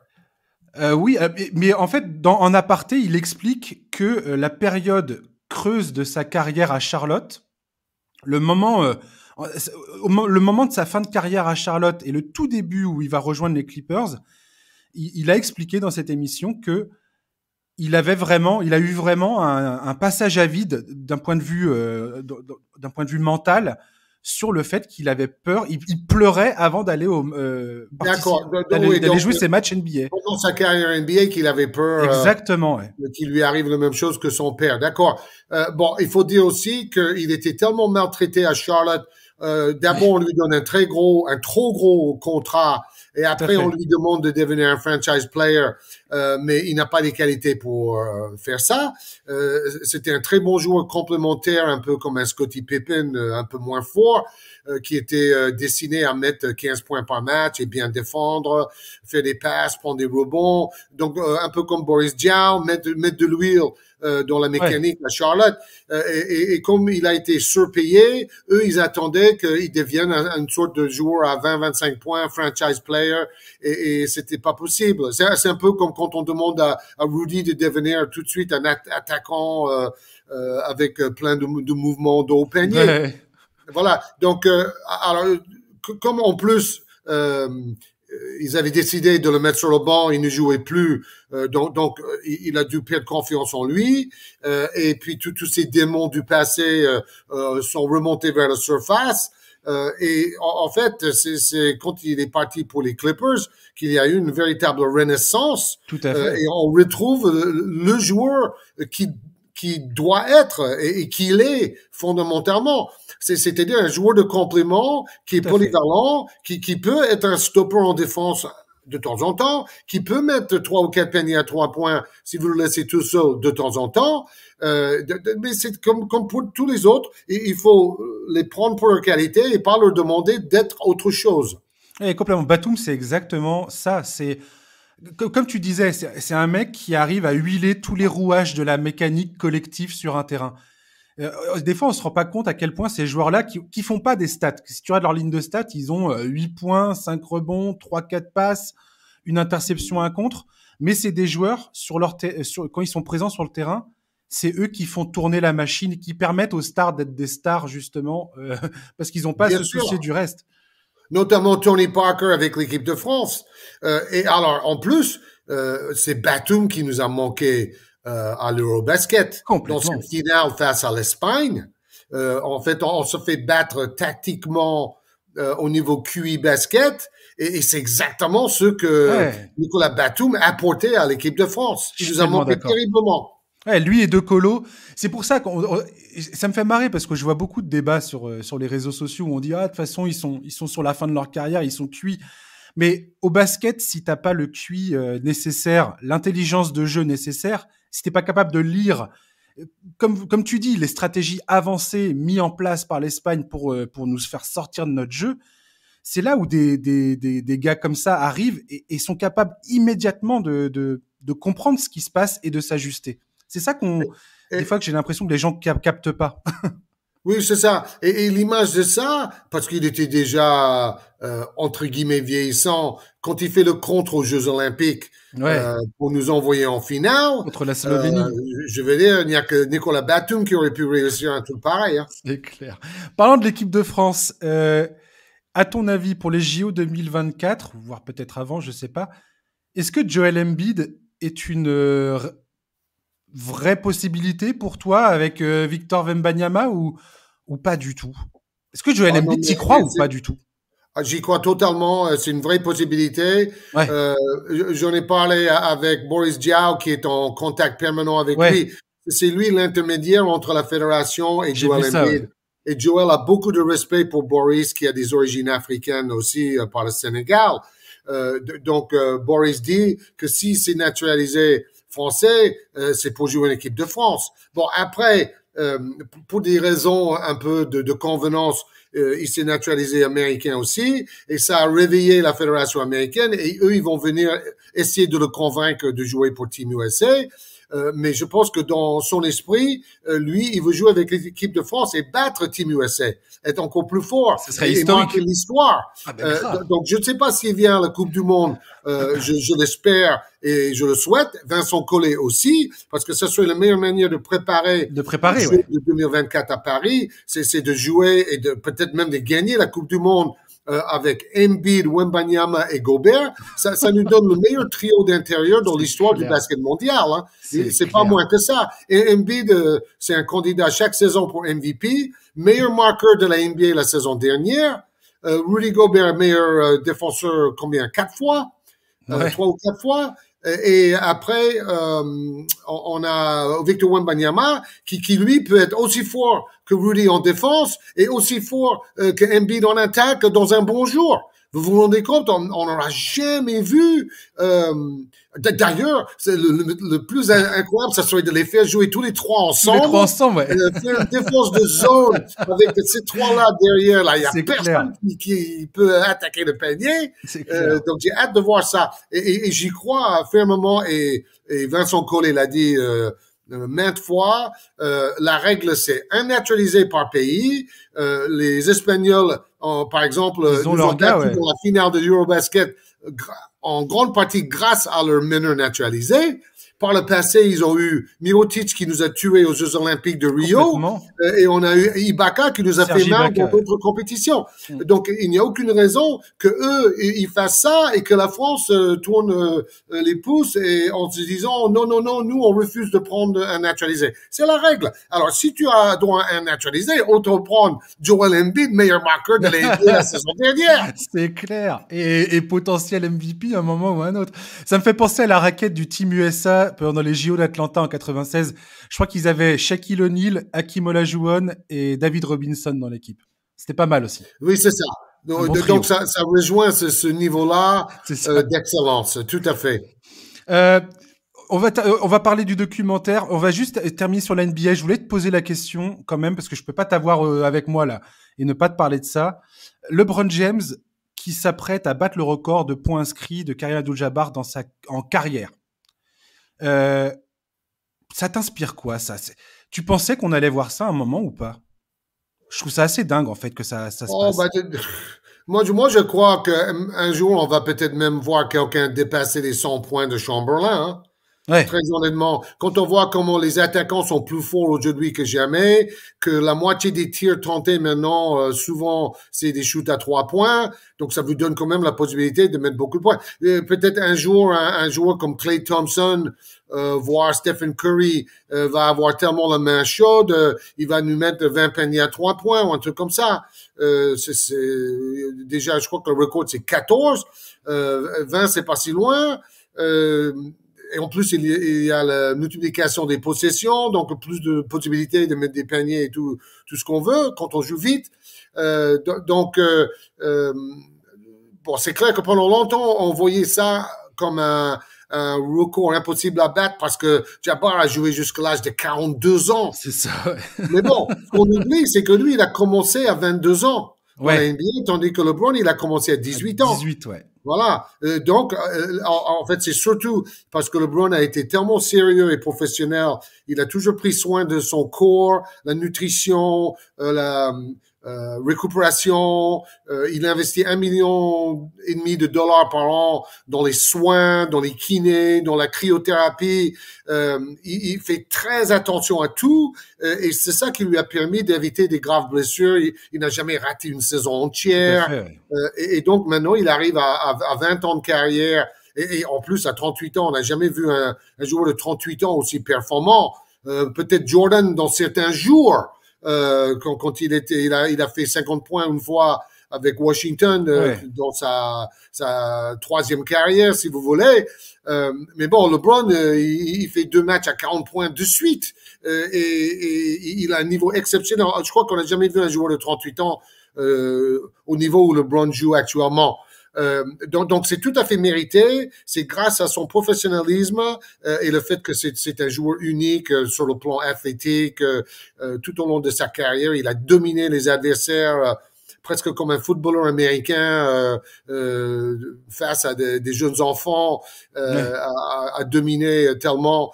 Oui, mais en fait, en aparté, il explique que la période creuse de sa carrière à Charlotte, le moment de sa fin de carrière à Charlotte et le tout début où il va rejoindre les Clippers, il a expliqué dans cette émission que il a eu vraiment un passage à vide d'un point de vue mental sur le fait qu'il avait peur. Il pleurait avant d'aller d'aller jouer ses matchs NBA. Pendant sa carrière NBA, qu'il avait peur. Exactement, qu'il lui arrive la même chose que son père. D'accord. Bon, il faut dire aussi qu'il était tellement maltraité à Charlotte. D'abord, on lui donne un trop gros contrat. Et après, on lui demande de devenir un franchise player, mais il n'a pas les qualités pour faire ça. C'était un très bon joueur complémentaire, un peu comme un Scottie Pippen, un peu moins fort, qui était destiné à mettre 15 points par match et bien défendre, faire des passes, prendre des rebonds. Donc, un peu comme Boris Diaw, mettre de l'huile dans la mécanique à Charlotte. Et comme il a été surpayé, eux, ils attendaient qu'il devienne une sorte de joueur à 20-25 points, franchise player, et c'était pas possible. C'est un peu comme quand on demande à Rudy de devenir tout de suite un attaquant avec plein de mouvements de haut panier. Ouais. Voilà. Donc, alors, comme en plus, ils avaient décidé de le mettre sur le banc, il ne jouait plus, donc il a dû perdre confiance en lui, et puis tous ces démons du passé sont remontés vers la surface. Et en fait, c'est quand il est parti pour les Clippers qu'il y a eu une véritable renaissance. Tout à fait. Et on retrouve le joueur qui doit être et qu'il est fondamentalement. C'est-à-dire un joueur de complément qui est polyvalent, qui peut être un stopper en défense de temps en temps, qui peut mettre 3 ou 4 paniers à 3 points si vous le laissez tout seul de temps en temps. Mais c'est comme pour tous les autres, il faut les prendre pour leur qualité et pas leur demander d'être autre chose. Et complètement. Batum, c'est exactement ça. C'est comme tu disais, c'est un mec qui arrive à huiler tous les rouages de la mécanique collective sur un terrain. Des fois, on se rend pas compte à quel point ces joueurs-là qui font pas des stats. Si tu regardes leur ligne de stats, ils ont 8 points, 5 rebonds, 3-4 passes, une interception, un contre. Mais c'est des joueurs quand ils sont présents sur le terrain, c'est eux qui font tourner la machine et qui permettent aux stars d'être des stars justement parce qu'ils n'ont pas à se soucier du reste. Notamment Tony Parker avec l'équipe de France. Et alors, en plus, c'est Batum qui nous a manqué à l'Eurobasket. Dans cette finale face à l'Espagne. En fait, on se fait battre tactiquement au niveau QI basket. Et c'est exactement ce que Nicolas Batum a apporté à l'équipe de France. Il nous a manqué terriblement. Ouais, lui et De Colo. C'est pour ça que ça me fait marrer parce que je vois beaucoup de débats sur les réseaux sociaux où on dit de toute façon ils sont sur la fin de leur carrière, ils sont cuits. Mais au basket, si t'as pas le QI nécessaire, l'intelligence de jeu nécessaire, si t'es pas capable de lire, comme tu dis, les stratégies avancées mises en place par l'Espagne pour nous faire sortir de notre jeu, c'est là où des gars comme ça arrivent et sont capables immédiatement de comprendre ce qui se passe et de s'ajuster. C'est ça des fois que j'ai l'impression que les gens captent pas. Oui, c'est ça. Et l'image de ça, parce qu'il était déjà, entre guillemets, vieillissant, quand il fait le contre aux Jeux Olympiques, pour nous envoyer en finale. Contre la Slovénie. Je veux dire, il n'y a que Nicolas Batum qui aurait pu réussir un truc pareil. Hein. C'est clair. Parlant de l'équipe de France, à ton avis, pour les JO 2024, voire peut-être avant, je sais pas, est-ce que Joel Embiid est une vraie possibilité pour toi avec Victor Wembanyama ou pas du tout? Est-ce que Joel Embiid, t'y crois ou pas du tout? J'y crois totalement, c'est une vraie possibilité. Ouais. J'en ai parlé avec Boris Diaw qui est en contact permanent avec lui. C'est lui l'intermédiaire entre la fédération et Joel Embiid. Et Joel a beaucoup de respect pour Boris qui a des origines africaines aussi par le Sénégal. Donc Boris dit que si c'est naturalisé français, c'est pour jouer en équipe de France. Bon, après, pour des raisons un peu de convenance, il s'est naturalisé américain aussi, et ça a réveillé la fédération américaine, et eux, ils vont venir essayer de le convaincre de jouer pour Team USA. Mais je pense que dans son esprit, lui, il veut jouer avec l'équipe de France et battre Team USA, être encore plus fort. Ce serait historique. Et marquer l'histoire. Donc, je ne sais pas s'il vient à la Coupe du Monde. Je l'espère et je le souhaite. Vincent Collet aussi, parce que ce serait la meilleure manière de préparer le de 2024 à Paris. C'est de jouer et de peut-être même de gagner la Coupe du Monde. Avec Embiid, Wembanyama et Gobert, ça nous donne le meilleur trio d'intérieur dans l'histoire du basket mondial. Hein. C'est pas moins que ça. Et Embiid, c'est un candidat chaque saison pour MVP, meilleur marqueur de la NBA la saison dernière. Rudy Gobert, meilleur défenseur combien? 4 fois? 3 ou 4 fois? Et après, on a Victor Wembanyama qui lui peut être aussi fort que Rudy en défense et aussi fort que Embiid en attaque dans un bon jour. Vous vous rendez compte, on n'aura jamais vu. D'ailleurs, c'est le plus incroyable, ça serait de les faire jouer tous les trois ensemble. Les trois ensemble, ouais. Faire une défense de zone avec ces trois-là derrière. Là, il y a personne qui peut attaquer le panier. Donc, j'ai hâte de voir ça. Et j'y crois fermement. Et Vincent Collet l'a dit maintes fois. La règle, c'est un naturalisé par pays. Les Espagnols, par exemple, ils ont leur gars, dans la finale de Eurobasket en grande partie grâce à leur meneur naturalisé. Par le passé, ils ont eu Mirotic qui nous a tués aux Jeux Olympiques de Rio. Et on a eu Ibaka qui nous a fait mal dans d'autres compétitions. Donc, il n'y a aucune raison que eux, ils fassent ça et que la France tourne les pouces et en se disant non, nous, on refuse de prendre un naturalisé. C'est la règle. Alors, si tu as droit à un naturalisé, autant prendre Joel Embiid, meilleur marqueur de la saison dernière. C'est clair. Et potentiel MVP à un moment ou à un autre. Ça me fait penser à la raquette du Team USA pendant les JO d'Atlanta en 96. Je crois qu'ils avaient Shaquille O'Neal, Hakeem Olajuwon et David Robinson dans l'équipe. C'était pas mal aussi. Oui, c'est ça. Donc ça rejoint ce niveau-là d'excellence. Tout à fait. On va parler du documentaire. On va juste terminer sur la NBA. Je voulais te poser la question quand même parce que je peux pas t'avoir avec moi là et ne pas te parler de ça. LeBron James qui s'apprête à battre le record de points inscrits de Kareem Abdul-Jabbar en carrière. Ça t'inspire quoi, ça? Tu pensais qu'on allait voir ça à un moment ou pas? Je trouve ça assez dingue, en fait, que ça se passe. Moi, je crois qu'un jour, on va peut-être même voir quelqu'un dépasser les 100 points de Chamberlain. Hein? Ouais. Très honnêtement, quand on voit comment les attaquants sont plus forts aujourd'hui que jamais, que la moitié des tirs tentés maintenant, souvent, c'est des shoots à 3 points. Donc, ça vous donne quand même la possibilité de mettre beaucoup de points. Peut-être un jour, un joueur comme Klay Thompson, voire Stephen Curry, va avoir tellement la main chaude, il va nous mettre 20 paniers à 3 points ou un truc comme ça. Déjà, je crois que le record, c'est 14. 20, c'est pas si loin. Et en plus, il y a la multiplication des possessions, donc plus de possibilités de mettre des paniers et tout ce qu'on veut quand on joue vite. Bon, c'est clair que pendant longtemps, on voyait ça comme un record impossible à battre parce que Jabbar a joué jusqu'à l'âge de 42 ans. C'est ça, ouais. Mais bon, ce qu'on oublie, c'est que lui, il a commencé à 22 ans. Ouais. NBA, tandis que LeBron, il a commencé à 18 ans. 18, ouais. Voilà. Donc, en fait, c'est surtout parce que LeBron a été tellement sérieux et professionnel. Il a toujours pris soin de son corps, la nutrition, la récupération. Il investit $1,5 million par an dans les soins, dans les kinés, dans la cryothérapie. Il fait très attention à tout et c'est ça qui lui a permis d'éviter des graves blessures. Il n'a jamais raté une saison entière. Fait, ouais. Et donc maintenant, il arrive à 20 ans de carrière et en plus à 38 ans, on n'a jamais vu un joueur de 38 ans aussi performant. Peut-être Jordan dans certains jours. Quand il a fait 50 points une fois avec Washington ouais. Dans sa troisième carrière, si vous voulez. Mais bon, LeBron, il fait 2 matchs à 40 points de suite et il a un niveau exceptionnel. Je crois qu'on n'a jamais vu un joueur de 38 ans au niveau où LeBron joue actuellement. Donc c'est tout à fait mérité. C'est grâce à son professionnalisme et le fait que c'est un joueur unique sur le plan athlétique. Tout au long de sa carrière, il a dominé les adversaires presque comme un footballeur américain face à des jeunes enfants, à dominer tellement.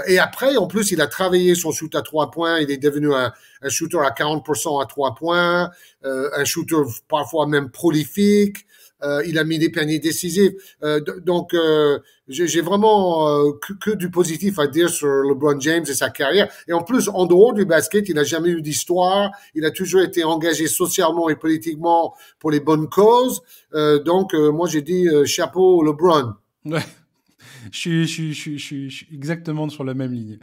Et après, en plus, il a travaillé son shoot à 3 points. Il est devenu un shooter à 40% à 3 points, un shooter parfois même prolifique. Il a mis des paniers décisifs. Donc, j'ai vraiment que du positif à dire sur LeBron James et sa carrière. Et en plus, en dehors du basket, il n'a jamais eu d'histoire. Il a toujours été engagé socialement et politiquement pour les bonnes causes. Donc, moi, j'ai dit chapeau LeBron. Ouais. Je suis exactement sur la même ligne.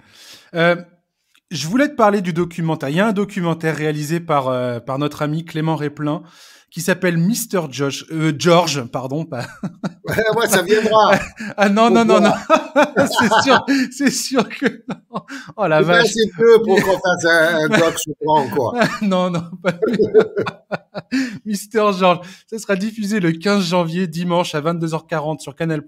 Je voulais te parler du documentaire. Il y a un documentaire réalisé par notre ami Clément Réplin qui s'appelle Mister George, George, pardon, pas. Ouais, ça viendra. Ah non, non, non, non. C'est sûr que non. Oh la C'est pas vache. assez peu pour qu'on fasse un doc sur toi, quoi. Non, non, pas Mister George. Ça sera diffusé le 15 janvier, dimanche à 22h40 sur Canal+.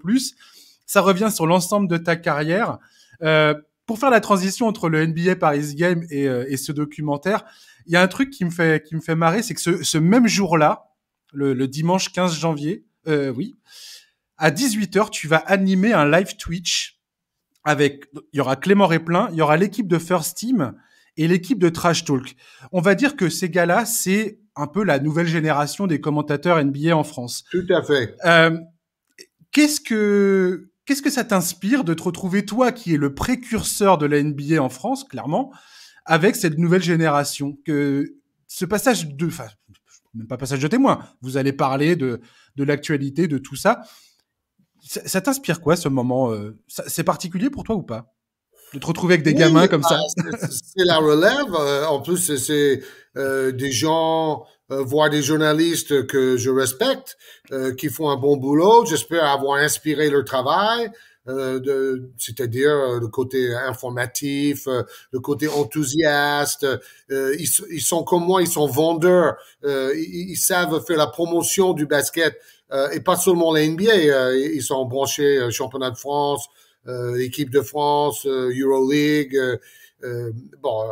Ça revient sur l'ensemble de ta carrière. Pour faire la transition entre le NBA Paris Games et ce documentaire, il y a un truc qui me fait marrer, c'est que ce même jour-là, le dimanche 15 janvier, oui, à 18h, tu vas animer un live Twitch avec, il y aura Clément Réplin, il y aura l'équipe de First Team et l'équipe de Trash Talk. On va dire que ces gars-là, c'est un peu la nouvelle génération des commentateurs NBA en France. Tout à fait. Qu'est-ce que ça t'inspire de te retrouver, toi, qui est le précurseur de la NBA en France, clairement, avec cette nouvelle génération, que ce passage enfin, même pas passage de témoin, vous allez parler de l'actualité, de tout ça. Ça t'inspire quoi, ce moment c'est particulier pour toi ou pas? De te retrouver avec des gamins comme ça? C'est la relève. En plus, c'est des gens, voire des journalistes que je respecte, qui font un bon boulot. J'espère avoir inspiré leur travail. C'est-à-dire le côté informatif, le côté enthousiaste. Ils sont comme moi, ils sont vendeurs. Ils savent faire la promotion du basket et pas seulement la NBA. Ils sont branchés championnat de France, équipe de France, Euroleague. Bon.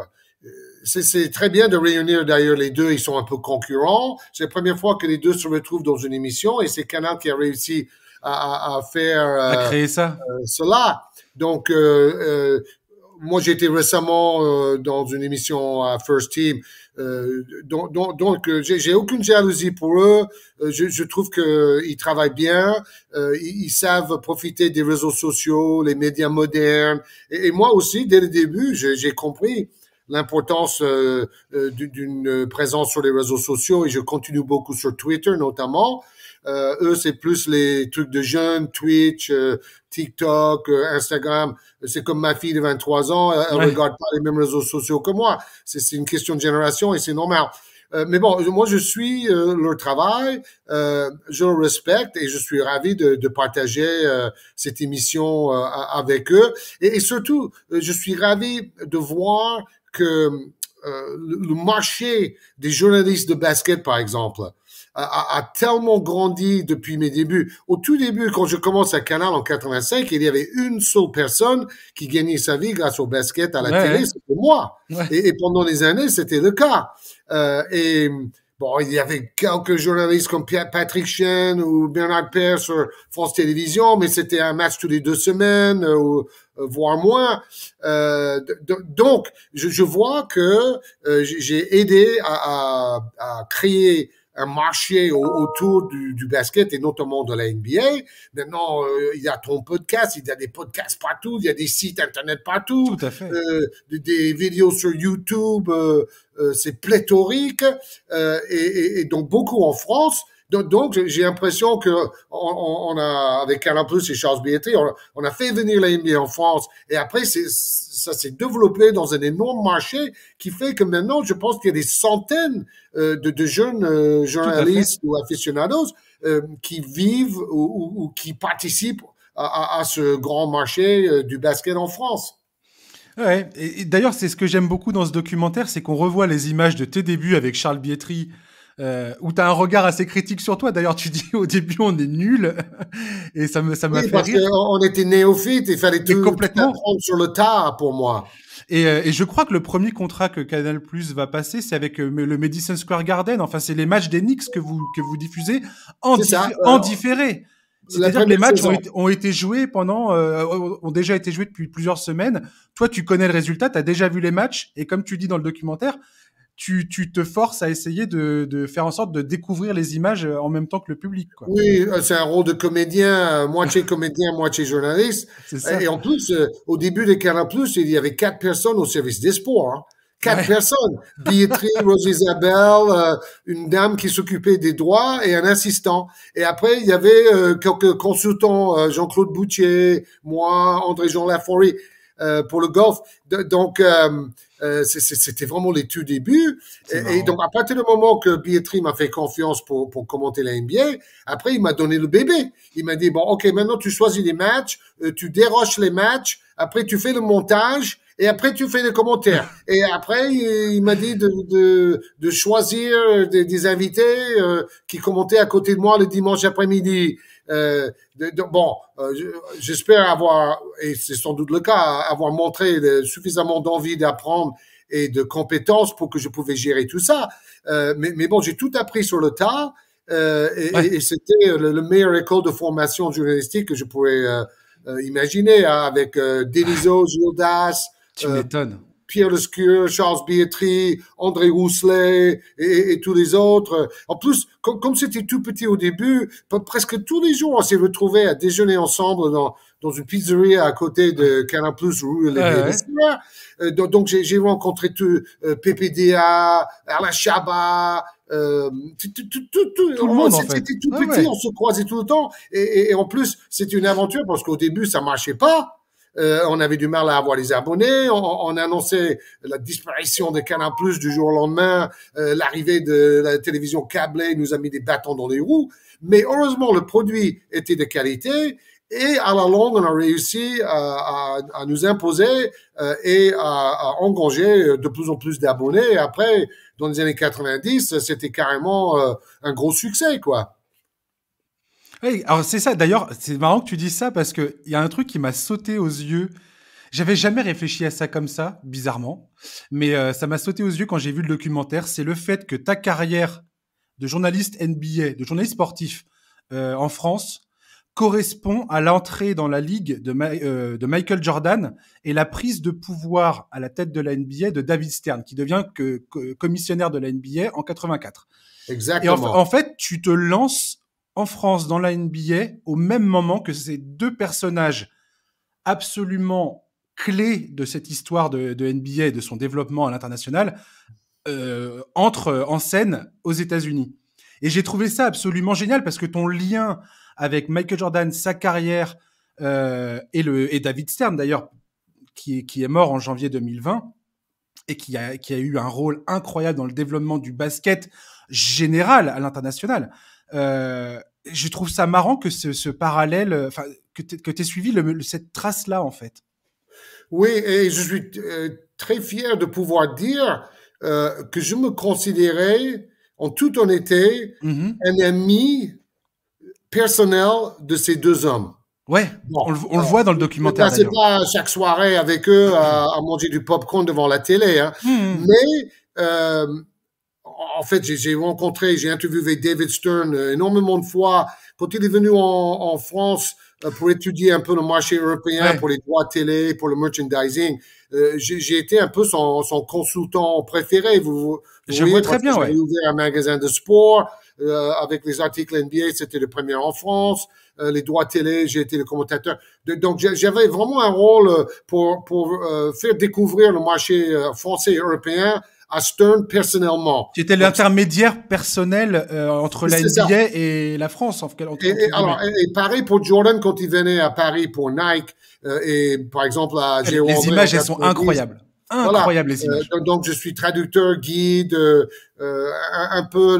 C'est très bien de réunir d'ailleurs les deux. Ils sont un peu concurrents. C'est la première fois que les deux se retrouvent dans une émission et c'est Canal qui a réussi à faire à créer ça. Cela. Donc, moi, j'étais récemment dans une émission à First Team. Donc, j'ai aucune jalousie pour eux. Je trouve qu'ils travaillent bien. Ils savent profiter des réseaux sociaux, les médias modernes. Et moi aussi, dès le début, j'ai compris l'importance d'une présence sur les réseaux sociaux et je continue beaucoup sur Twitter notamment. Eux, c'est plus les trucs de jeunes, Twitch, TikTok, Instagram. C'est comme ma fille de 23 ans, elle regarde pas les mêmes réseaux sociaux que moi. C'est une question de génération et c'est normal. Mais bon, moi, je suis leur travail, je le respecte et je suis ravi de partager cette émission avec eux. Et surtout, je suis ravi de voir que le marché des journalistes de basket, par exemple, a tellement grandi depuis mes débuts. Au tout début, quand je commence à Canal en 85, il y avait une seule personne qui gagnait sa vie grâce au basket à la télé, c'était moi. Et pendant des années, c'était le cas. Et bon, il y avait quelques journalistes comme Patrick Chen ou Bernard Père sur France Télévisions, mais c'était un match tous les 2 semaines, voire moins. Donc, je vois que j'ai aidé à créer un marché autour du basket et notamment de la NBA. Maintenant, il y a ton podcast, il y a des podcasts partout, il y a des sites internet partout, tout à fait. des vidéos sur YouTube, c'est pléthorique et donc beaucoup en France. Donc j'ai l'impression que on a avec Canal+ et Charles Bietri, on a fait venir la NBA en France et après ça s'est développé dans un énorme marché qui fait que maintenant je pense qu'il y a des centaines de jeunes journalistes ou aficionados qui vivent ou qui participent à ce grand marché du basket en France. Ouais, et d'ailleurs, c'est ce que j'aime beaucoup dans ce documentaire, c'est qu'on revoit les images de tes débuts avec Charles Bietri, où tu as un regard assez critique sur toi. D'ailleurs, tu dis au début, on est nul, et ça m'a fait rire. Parce qu'on était néophytes, il fallait tout apprendre sur le tas pour moi. Et je crois que le premier contrat que Canal+ va passer, c'est avec le Madison Square Garden. Enfin, c'est les matchs des Knicks que vous diffusez en différé. C'est-à-dire que les matchs ont été joués ont déjà été joués depuis plusieurs semaines. Toi, tu connais le résultat, tu as déjà vu les matchs, et comme tu dis dans le documentaire, tu te forces à essayer de faire en sorte de découvrir les images en même temps que le public, quoi. Oui, c'est un rôle de comédien, moitié comédien, moitié journaliste. C'est ça. Et en plus, au début de Canal+, il y avait 4 personnes au service des sports. Hein. 4 personnes. Bietri, Rose Isabelle, une dame qui s'occupait des droits et un assistant. Et après, il y avait quelques consultants, Jean-Claude Boutier, moi, André-Jean Laforêt. pour le golf. Donc, c'était vraiment les tout débuts. Et donc, à partir du moment que Bietri m'a fait confiance pour commenter la NBA, après, il m'a donné le bébé. Il m'a dit, bon, OK, maintenant, tu choisis les matchs, tu déroches les matchs, après, tu fais le montage, et après, tu fais les commentaires. Et après, il m'a dit de choisir des invités qui commentaient à côté de moi le dimanche après-midi. J'espère avoir, et c'est sans doute le cas, avoir montré suffisamment d'envie d'apprendre et de compétences pour que je pouvais gérer tout ça. Mais bon, j'ai tout appris sur le tas. Et c'était le meilleur école de formation journalistique que je pourrais imaginer, hein, avec Denisot, Gildas, tu m'étonnes. Pierre Lescure, Charles Bietri, André Rousselet et tous les autres. En plus, comme c'était tout petit au début, presque tous les jours, on s'est retrouvés à déjeuner ensemble dans une pizzeria à côté de Canal+, rue donc j'ai rencontré PPDA, Alain Chabat, tout le monde, en fait. C'était tout petit, on se croisait tout le temps. Et en plus, c'était une aventure parce qu'au début, ça marchait pas. On avait du mal à avoir les abonnés. On annonçait la disparition de Canal+ du jour au lendemain. L'arrivée de la télévision câblée nous a mis des bâtons dans les roues. Mais heureusement, le produit était de qualité. Et à la longue, on a réussi à nous imposer et à engranger de plus en plus d'abonnés. Et après, dans les années 90, c'était carrément un gros succès, quoi. Oui, alors c'est ça. D'ailleurs, c'est marrant que tu dises ça parce que il y a un truc qui m'a sauté aux yeux. J'avais jamais réfléchi à ça comme ça, bizarrement, mais ça m'a sauté aux yeux quand j'ai vu le documentaire. C'est le fait que ta carrière de journaliste NBA, de journaliste sportif en France, correspond à l'entrée dans la ligue de Michael Jordan et la prise de pouvoir à la tête de la NBA de David Stern, qui devient commissionnaire de la NBA en 84. Exactement. Et en fait, tu te lances en France dans la NBA au même moment que ces deux personnages absolument clés de cette histoire de NBA et de son développement à l'international entrent en scène aux États-Unis. Et j'ai trouvé ça absolument génial parce que ton lien avec Michael Jordan, sa carrière et David Stern d'ailleurs, qui est mort en janvier 2020 et qui a eu un rôle incroyable dans le développement du basket général à l'international. Je trouve ça marrant que ce parallèle, enfin que t'aies suivi cette trace-là en fait. Oui, et je suis très fier de pouvoir dire que je me considérais en toute honnêteté un ami personnel de ces deux hommes. Ouais, bon, on le voit dans le documentaire. C'est pas chaque soirée avec eux à manger du popcorn devant la télé, hein. Mais en fait, j'ai interviewé David Stern énormément de fois. Quand il est venu en France pour étudier un peu le marché européen, pour les droits télé, pour le merchandising, j'ai été un peu son consultant préféré. Je vois très bien, J'ai ouvert un magasin de sport avec les articles NBA, c'était le premier en France. Les droits télé, j'ai été le commentateur. Donc, j'avais vraiment un rôle pour faire découvrir le marché français et européen à Stern personnellement. Tu étais l'intermédiaire personnel entre la NBA et la France. Et pareil pour Jordan quand il venait à Paris pour Nike et par exemple à Jérôme. Les images, elles sont incroyables. Incroyable, les images. Donc, je suis traducteur, guide, un peu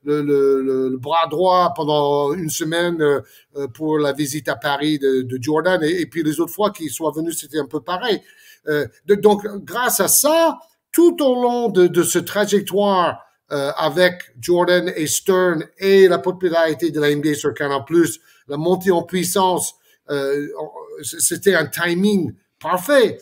le bras droit pendant une semaine pour la visite à Paris de Jordan. Et puis les autres fois qu'il soit venu, c'était un peu pareil. Donc, grâce à ça, tout au long de ce trajectoire avec Jordan et Stern et la popularité de la NBA sur Canal+, la montée en puissance, c'était un timing parfait.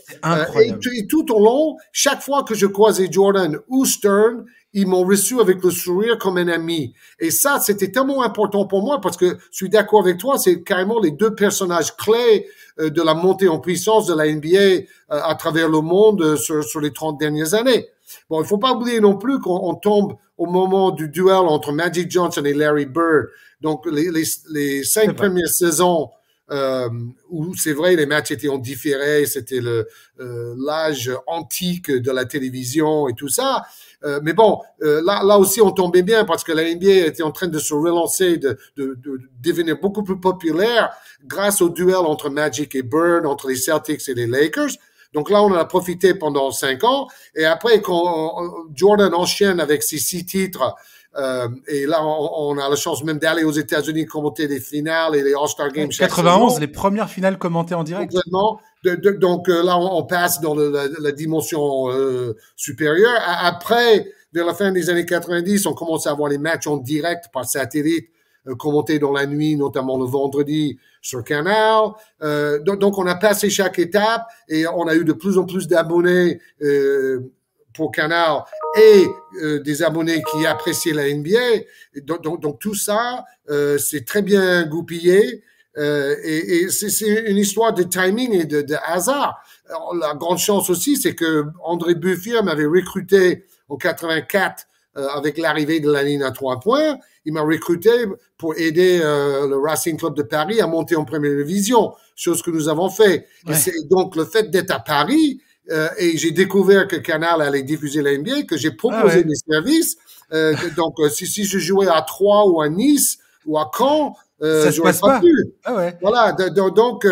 Et tout au long, chaque fois que je croisais Jordan ou Stern, ils m'ont reçu avec le sourire comme un ami. Et ça, c'était tellement important pour moi parce que je suis d'accord avec toi, c'est carrément les deux personnages clés de la montée en puissance de la NBA à travers le monde sur les 30 dernières années. Bon, il faut pas oublier non plus qu'on tombe au moment du duel entre Magic Johnson et Larry Bird. Donc, les 5 premières saisons où c'est vrai, les matchs étaient en différé, c'était l'âge antique de la télévision et tout ça. Mais bon, là aussi, on tombait bien parce que la NBA était en train de se relancer, de devenir beaucoup plus populaire grâce au duel entre Magic et Bird, entre les Celtics et les Lakers. Donc là, on en a profité pendant 5 ans. Et après, quand Jordan enchaîne avec ses 6 titres, et là, on a la chance même d'aller aux États-Unis commenter les finales et les All-Star Games. 91, les premières finales commentées en direct. Complètement. Donc là, on passe dans la dimension supérieure. Après, vers la fin des années 90, on commence à avoir les matchs en direct par satellite, commentés dans la nuit, notamment le vendredi sur Canal. Donc, on a passé chaque étape et on a eu de plus en plus d'abonnés pour Canal et des abonnés qui appréciaient la NBA. Donc tout ça, c'est très bien goupillé. Et c'est une histoire de timing et de hasard. Alors, la grande chance aussi, c'est que André Buffier m'avait recruté en 84 avec l'arrivée de la ligne à 3 points. Il m'a recruté pour aider le Racing Club de Paris à monter en première division, chose que nous avons fait. Ouais. Et c'est donc le fait d'être à Paris, et j'ai découvert que Canal allait diffuser la NBA, que j'ai proposé mes services. Donc, si je jouais à Troyes ou à Nice ou à Caen, ça se passe pas. Ah ouais. Voilà. Donc,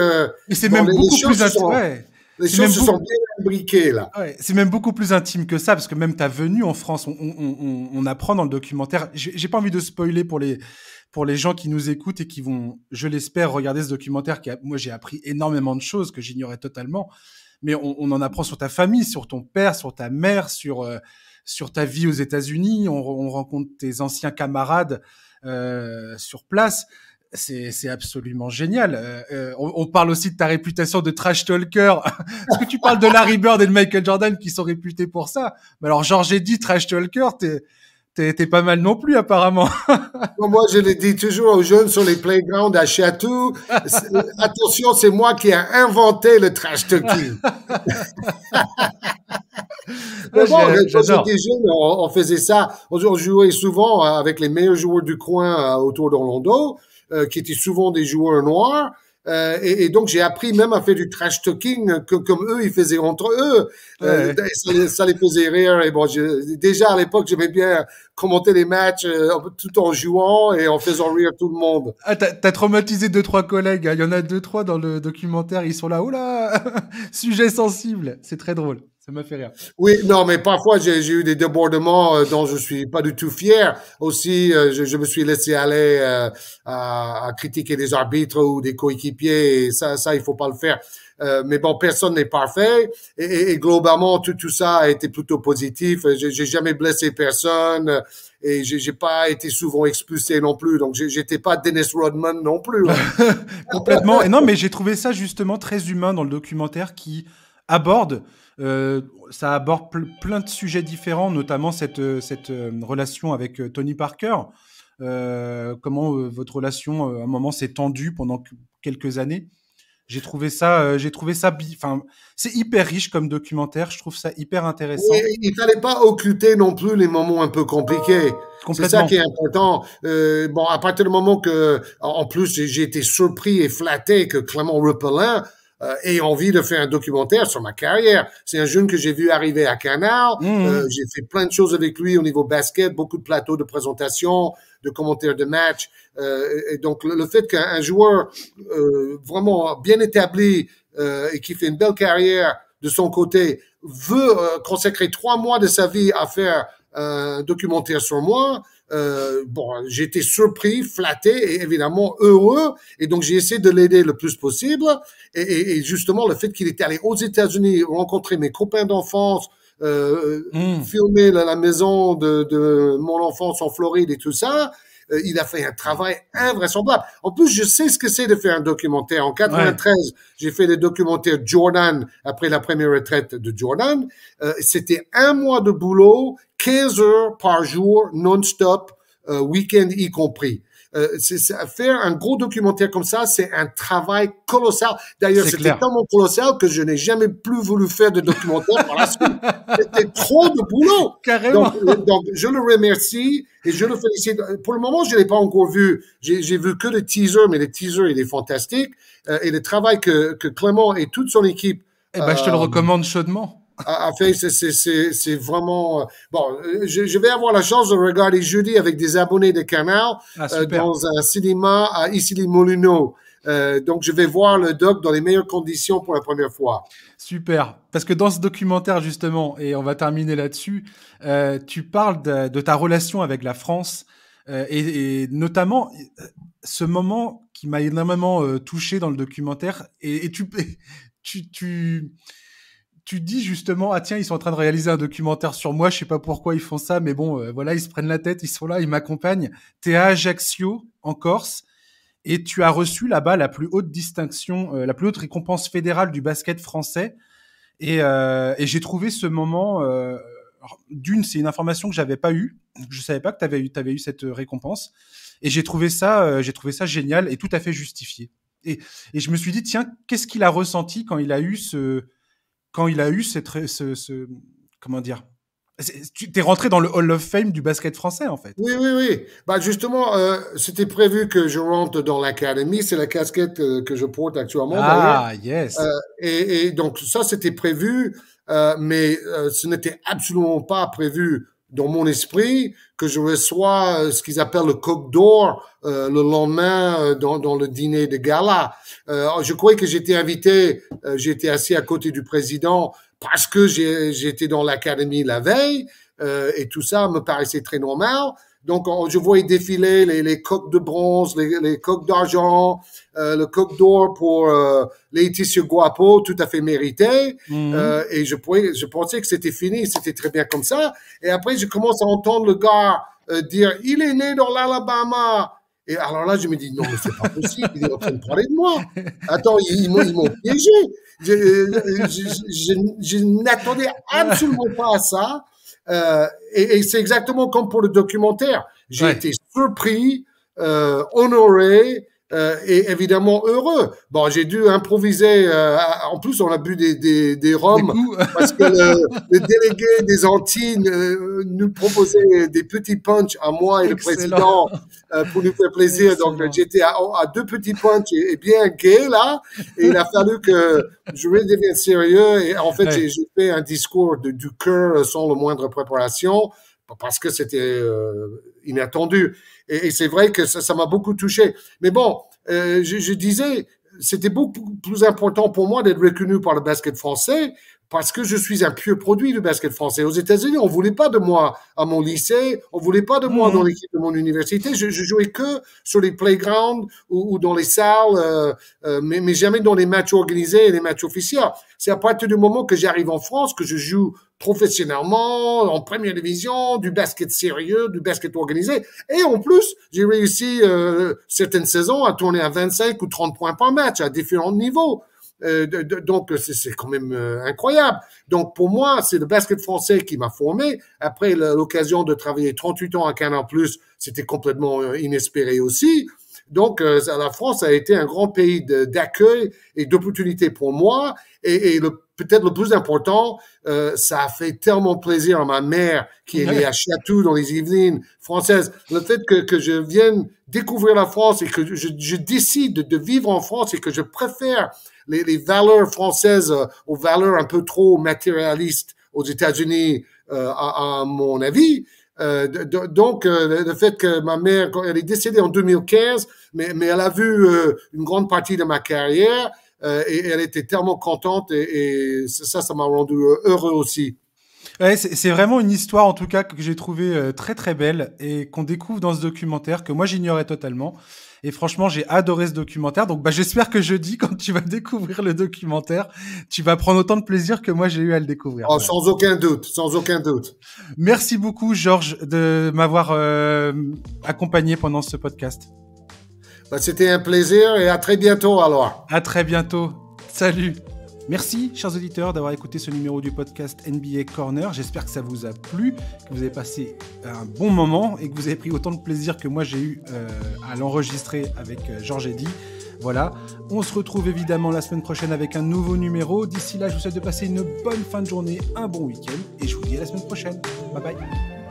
mais c'est même beaucoup plus intime. Les choses se sont bien imbriquées, là. Ouais, c'est même beaucoup plus intime que ça, parce que même ta venue en France, on apprend dans le documentaire. J'ai pas envie de spoiler pour les gens qui nous écoutent et qui vont, je l'espère, regarder ce documentaire. Moi, j'ai appris énormément de choses que j'ignorais totalement. Mais on en apprend sur ta famille, sur ton père, sur ta mère, sur ta vie aux États-Unis. On rencontre tes anciens camarades sur place. C'est absolument génial. On parle aussi de ta réputation de trash talker. Parce que tu parles de Larry Bird et de Michael Jordan qui sont réputés pour ça. Mais alors, Georges Eddy, trash talker, t'es pas mal non plus, apparemment. Moi, je le dis toujours aux jeunes sur les playgrounds à Chatou. Attention, c'est moi qui ai inventé le trash talking. Mais bon, quand j'étais jeune, on faisait ça. On jouait souvent avec les meilleurs joueurs du coin autour d'Orlando, qui étaient souvent des joueurs noirs. Et donc, j'ai appris même à faire du trash talking comme eux, ils faisaient entre eux. Ça les faisait rire. Et bon, déjà à l'époque, j'aimais bien commenter les matchs tout en jouant et en faisant rire tout le monde. Ah, t'as traumatisé 2-3 collègues. Il y en a 2-3 dans le documentaire. Ils sont là. Oula, sujet sensible. C'est très drôle. Ça m'a fait rire. Oui, non, mais parfois j'ai eu des débordements dont je suis pas du tout fier. Aussi, je me suis laissé aller à critiquer des arbitres ou des coéquipiers. Et ça, il faut pas le faire. Mais bon, personne n'est parfait. Et globalement, tout ça a été plutôt positif. J'ai jamais blessé personne. Et j'ai pas été souvent expulsé non plus. Donc, j'étais pas Dennis Rodman non plus. Hein. Complètement. Et non, mais j'ai trouvé ça justement très humain dans le documentaire qui aborde ça aborde plein de sujets différents, notamment cette relation avec Tony Parker. Comment votre relation à un moment s'est tendue pendant quelques années. J'ai trouvé ça, enfin, c'est hyper riche comme documentaire. Je trouve ça hyper intéressant. Oui, il fallait pas occulter non plus les moments un peu compliqués. C'est ça qui est important. Bon, à partir du moment que, en plus, j'ai été surpris et flatté que Clément Repelin ait envie de faire un documentaire sur ma carrière. C'est un jeune que j'ai vu arriver à Canal. J'ai fait plein de choses avec lui au niveau basket, beaucoup de plateaux de présentation, de commentaires de match. Et donc, le fait qu'un joueur vraiment bien établi et qui fait une belle carrière de son côté veut consacrer 3 mois de sa vie à faire un documentaire sur moi, bon, j'ai été surpris, flatté et évidemment heureux. Et donc, j'ai essayé de l'aider le plus possible. Et justement, le fait qu'il était allé aux États-Unis rencontrer mes copains d'enfance, filmer la maison de mon enfance en Floride et tout ça, il a fait un travail invraisemblable. En plus, je sais ce que c'est de faire un documentaire. En 93, j'ai fait le documentaire Jordan après la première retraite de Jordan. C'était 1 mois de boulot, 15 heures par jour, non-stop, week-end y compris. Faire un gros documentaire comme ça, c'est un travail colossal. D'ailleurs, c'était tellement colossal que je n'ai jamais plus voulu faire de documentaire par la suite. C'était trop de boulot. Carrément. Donc, je le remercie et je le félicite. Pour le moment, je l'ai pas encore vu. J'ai vu que le teaser, mais le teaser, il est fantastique. Et le travail que Clément et toute son équipe. Eh ben, je te le recommande chaudement. a fait. C'est vraiment bon. Je vais avoir la chance de regarder jeudi avec des abonnés de Canal dans un cinéma à Issy-les-Moulineaux. Donc, je vais voir le doc dans les meilleures conditions pour la première fois. Super. Parce que dans ce documentaire, justement, et on va terminer là-dessus, tu parles de ta relation avec la France et notamment ce moment qui m'a énormément touché dans le documentaire. Et tu dis justement, ah tiens, ils sont en train de réaliser un documentaire sur moi, je sais pas pourquoi ils font ça, mais bon, voilà, ils se prennent la tête, ils sont là, ils m'accompagnent. T'es à Ajaccio, en Corse. Et tu as reçu là-bas la plus haute distinction, la plus haute récompense fédérale du basket français. Et j'ai trouvé ce moment. D'une, c'est une information que j'avais pas eue. Je savais pas que t'avais eu cette récompense. Et j'ai trouvé ça génial et tout à fait justifié. Et je me suis dit, tiens, qu'est-ce qu'il a ressenti quand il a eu comment dire? Tu t'es rentré dans le Hall of Fame du basket français, en fait. Oui. Bah justement, c'était prévu que je rentre dans l'académie. C'est la casquette que je porte actuellement. Ah, yes. Et donc ça, c'était prévu, mais ce n'était absolument pas prévu dans mon esprit que je reçois ce qu'ils appellent le coq d'or le lendemain dans le dîner de gala. Je croyais que j'étais invité, j'étais assis à côté du président parce que j'étais dans l'académie la veille et tout ça me paraissait très normal. Donc, je voyais défiler les coques de bronze, les coques d'argent, le coq d'or pour Laetitia Guapo, tout à fait mérité. Et je pensais que c'était fini, c'était très bien comme ça. Et après, je commence à entendre le gars dire « Il est né dans l'Alabama ». Et alors là, je me dis « Non, mais c'est pas possible, il est en train de parler de moi. Attends, ils m'ont piégé. Je n'attendais absolument pas à ça. Et c'est exactement comme pour le documentaire. J'ai été surpris, honoré et évidemment heureux. Bon, j'ai dû improviser. En plus, on a bu des rhums parce que le délégué des Antilles nous proposait des petits punchs à moi et le président pour nous faire plaisir. Excellent. Donc, j'étais à 2 petits punchs et bien gay là. Et il a fallu que je redevienne sérieux. Et en fait, j'ai fait un discours du cœur sans le moindre préparation parce que c'était inattendu. Et c'est vrai que ça m'a beaucoup touché. Mais bon, je disais, c'était beaucoup plus important pour moi d'être reconnu par le basket français parce que je suis un pur produit du basket français. Aux États-Unis, on voulait pas de moi à mon lycée, on voulait pas de moi dans l'équipe de mon université. Je jouais que sur les playgrounds ou dans les salles, mais jamais dans les matchs organisés et les matchs officiels. C'est à partir du moment que j'arrive en France que je joue professionnellement, en première division, du basket sérieux, du basket organisé. Et en plus, j'ai réussi certaines saisons à tourner à 25 ou 30 points par match à différents niveaux. Donc, c'est quand même incroyable. Donc, pour moi, c'est le basket français qui m'a formé. Après, l'occasion de travailler 38 ans à Canal+, c'était complètement inespéré aussi. Donc, la France a été un grand pays d'accueil et d'opportunités pour moi. Et peut-être le plus important, ça a fait tellement plaisir à ma mère qui est née à Chatou dans les Yvelines françaises. Le fait que je vienne découvrir la France et que je décide de vivre en France et que je préfère les valeurs françaises aux valeurs un peu trop matérialistes aux États-Unis, à mon avis. Donc, le fait que ma mère, elle est décédée en 2015, mais elle a vu une grande partie de ma carrière et elle était tellement contente et ça m'a rendu heureux aussi. Ouais, c'est vraiment une histoire en tout cas que j'ai trouvée très très belle et qu'on découvre dans ce documentaire que moi j'ignorais totalement. Et franchement, j'ai adoré ce documentaire. Donc, j'espère que jeudi, quand tu vas découvrir le documentaire, tu vas prendre autant de plaisir que moi j'ai eu à le découvrir. Oh, sans aucun doute, sans aucun doute. Merci beaucoup, Georges, de m'avoir accompagné pendant ce podcast. C'était un plaisir et à très bientôt alors. À très bientôt. Salut. Merci, chers auditeurs, d'avoir écouté ce numéro du podcast NBA Corner. J'espère que ça vous a plu, que vous avez passé un bon moment et que vous avez pris autant de plaisir que moi j'ai eu à l'enregistrer avec Georges Eddy. Voilà, on se retrouve évidemment la semaine prochaine avec un nouveau numéro. D'ici là, je vous souhaite de passer une bonne fin de journée, un bon week-end et je vous dis à la semaine prochaine. Bye bye.